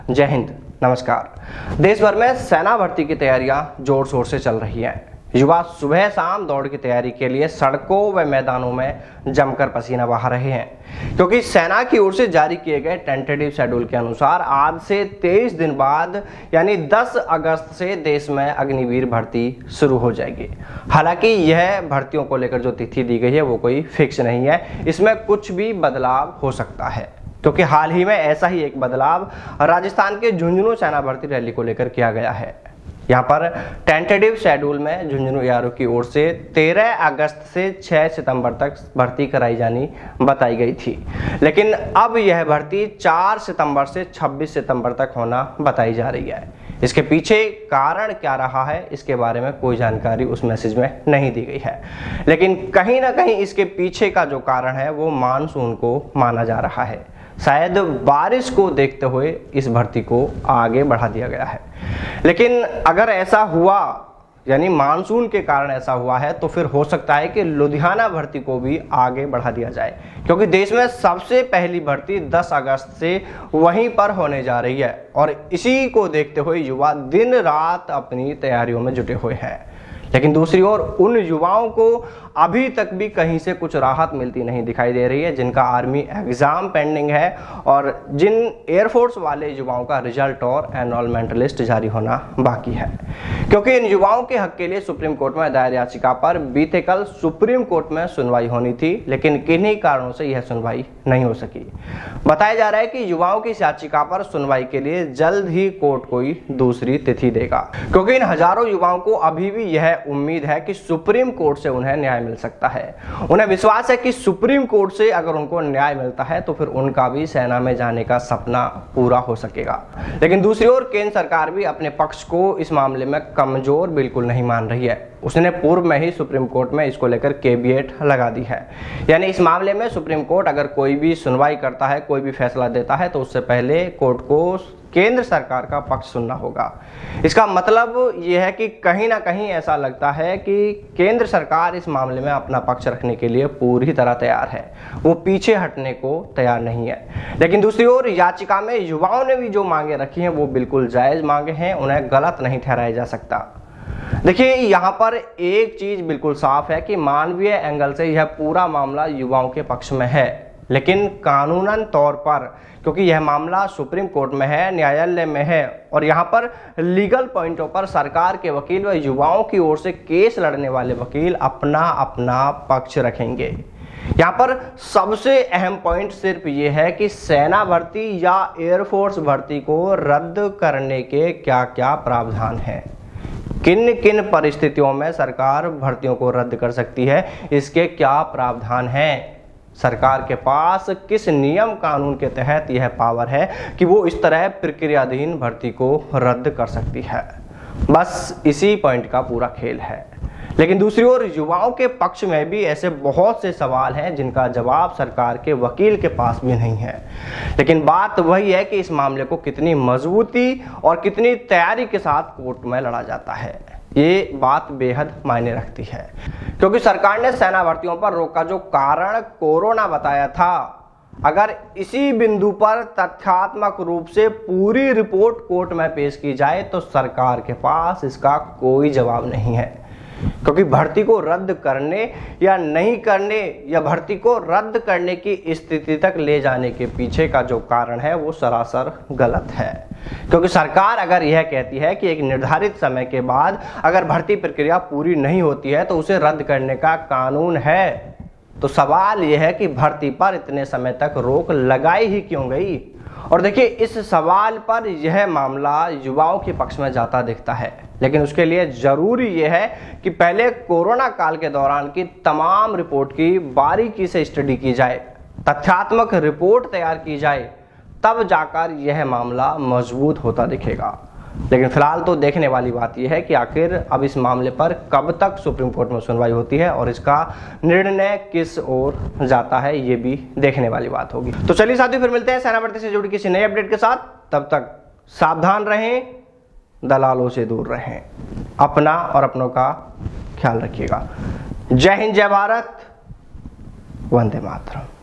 जय हिंद, नमस्कार। देश भर में सेना भर्ती की तैयारियां जोर शोर से चल रही हैं। युवा सुबह शाम दौड़ की तैयारी के लिए सड़कों व मैदानों में जमकर पसीना बहा रहे हैं, क्योंकि सेना की ओर से जारी किए गए टेंटेटिव शेड्यूल के अनुसार आज से 23 दिन बाद यानी 10 अगस्त से देश में अग्निवीर भर्ती शुरू हो जाएगी। हालांकि यह भर्तियों को लेकर जो तिथि दी गई है वो कोई फिक्स नहीं है, इसमें कुछ भी बदलाव हो सकता है, क्योंकि हाल ही में ऐसा ही एक बदलाव राजस्थान के झुंझुनू सेना भर्ती रैली को लेकर किया गया है। यहाँ पर टेंटेटिव शेड्यूल में झुंझुनू एआरओ की ओर से 13 अगस्त से 6 सितंबर तक भर्ती कराई जानी बताई गई थी, लेकिन अब यह भर्ती 4 सितंबर से 26 सितंबर तक होना बताई जा रही है। इसके पीछे कारण क्या रहा है, इसके बारे में कोई जानकारी उस मैसेज में नहीं दी गई है, लेकिन कहीं ना कहीं इसके पीछे का जो कारण है वो मानसून को माना जा रहा है। शायद बारिश को देखते हुए इस भर्ती को आगे बढ़ा दिया गया है। लेकिन अगर ऐसा हुआ, यानी मानसून के कारण ऐसा हुआ है, तो फिर हो सकता है कि लुधियाना भर्ती को भी आगे बढ़ा दिया जाए, क्योंकि देश में सबसे पहली भर्ती 10 अगस्त से वहीं पर होने जा रही है और इसी को देखते हुए युवा दिन रात अपनी तैयारियों में जुटे हुए हैं। लेकिन दूसरी ओर उन युवाओं को अभी तक भी कहीं से कुछ राहत मिलती नहीं दिखाई दे रही है, जिनका आर्मी एग्जाम पेंडिंग है और जिन एयरफोर्स वाले युवाओं का रिजल्ट और एनरोलमेंट लिस्ट जारी होना बाकी है। क्योंकि इन युवाओं के हक के लिए सुप्रीम कोर्ट में दायर याचिका पर बीते कल सुप्रीम कोर्ट में सुनवाई होनी थी, लेकिन किन्हीं कारणों से यह सुनवाई नहीं हो सकी। बताया जा रहा है कि युवाओं की इस याचिका पर सुनवाई के लिए जल्द ही कोर्ट कोई दूसरी तिथि देगा, क्योंकि इन हजारों युवाओं को अभी भी यह उम्मीद है कि सुप्रीम कोर्ट से उन्हें न्याय मिल सकता है। उन्हें विश्वास है कि सुप्रीम कोर्ट से अगर उनको न्याय मिलता है तो फिर उनका भी सेना में जाने का सपना पूरा हो सकेगा। लेकिन दूसरी ओर केंद्र सरकार भी अपने पक्ष को इस मामले में कमजोर बिल्कुल नहीं मान रही है। उसने पूर्व में ही सुप्रीम कोर्ट में इसको लेकर कैविएट लगा दी है, यानी इस मामले में सुप्रीम कोर्ट अगर कोई भी सुनवाई करता है, कोई भी फैसला देता है, तो उससे पहले कोर्ट को केंद्र सरकार का पक्ष सुनना होगा। इसका मतलब यह है कि कहीं ना कहीं ऐसा लगता है कि केंद्र सरकार इस मामले में अपना पक्ष रखने के लिए पूरी तरह तैयार है, वो पीछे हटने को तैयार नहीं है। लेकिन दूसरी ओर याचिका में युवाओं ने भी जो मांगे रखी हैं वो बिल्कुल जायज मांगे हैं, उन्हें गलत नहीं ठहराया जा सकता। देखिए, यहाँ पर एक चीज बिल्कुल साफ है कि मानवीय एंगल से यह पूरा मामला युवाओं के पक्ष में है, लेकिन कानूनन तौर पर, क्योंकि यह मामला सुप्रीम कोर्ट में है, न्यायालय में है और यहाँ पर लीगल पॉइंटों पर सरकार के वकील व युवाओं की ओर से केस लड़ने वाले वकील अपना अपना पक्ष रखेंगे। यहाँ पर सबसे अहम पॉइंट सिर्फ ये है कि सेना भर्ती या एयरफोर्स भर्ती को रद्द करने के क्या क्या प्रावधान हैं, किन किन परिस्थितियों में सरकार भर्तियों को रद्द कर सकती है, इसके क्या प्रावधान हैं, सरकार के पास किस नियम कानून के तहत यह पावर है कि वो इस तरह प्रक्रियाधीन भर्ती को रद्द कर सकती है। बस इसी पॉइंट का पूरा खेल है। लेकिन दूसरी ओर युवाओं के पक्ष में भी ऐसे बहुत से सवाल हैं जिनका जवाब सरकार के वकील के पास भी नहीं है। लेकिन बात वही है कि इस मामले को कितनी मजबूती और कितनी तैयारी के साथ कोर्ट में लड़ा जाता है, ये बात बेहद मायने रखती है। क्योंकि सरकार ने सेना भर्तियों पर रोक का जो कारण कोरोना बताया था, अगर इसी बिंदु पर तथ्यात्मक रूप से पूरी रिपोर्ट कोर्ट में पेश की जाए तो सरकार के पास इसका कोई जवाब नहीं है। क्योंकि भर्ती को रद्द करने या नहीं करने या भर्ती को रद्द करने की स्थिति तक ले जाने के पीछे का जो कारण है वो सरासर गलत है। क्योंकि सरकार अगर यह कहती है कि एक निर्धारित समय के बाद अगर भर्ती प्रक्रिया पूरी नहीं होती है तो उसे रद्द करने का कानून है, तो सवाल यह है कि भर्ती पर इतने समय तक रोक लगाई ही क्यों गई। और देखिए, इस सवाल पर यह मामला युवाओं के पक्ष में जाता दिखता है, लेकिन उसके लिए जरूरी यह है कि पहले कोरोना काल के दौरान की तमाम रिपोर्ट की बारीकी से स्टडी की जाए, तथ्यात्मक रिपोर्ट तैयार की जाए, तब जाकर यह मामला मजबूत होता दिखेगा। लेकिन फिलहाल तो देखने वाली बात यह है कि आखिर अब इस मामले पर कब तक सुप्रीम कोर्ट में सुनवाई होती है और इसका निर्णय किस ओर जाता है, ये भी देखने वाली बात होगी। तो चलिए साथियों, फिर मिलते हैं सेना भर्ती से जुड़ी किसी नए अपडेट के साथ। तब तक सावधान रहें, दलालों से दूर रहें, अपना और अपनों का ख्याल रखिएगा। जय हिंद, जय भारत, वंदे मातरम।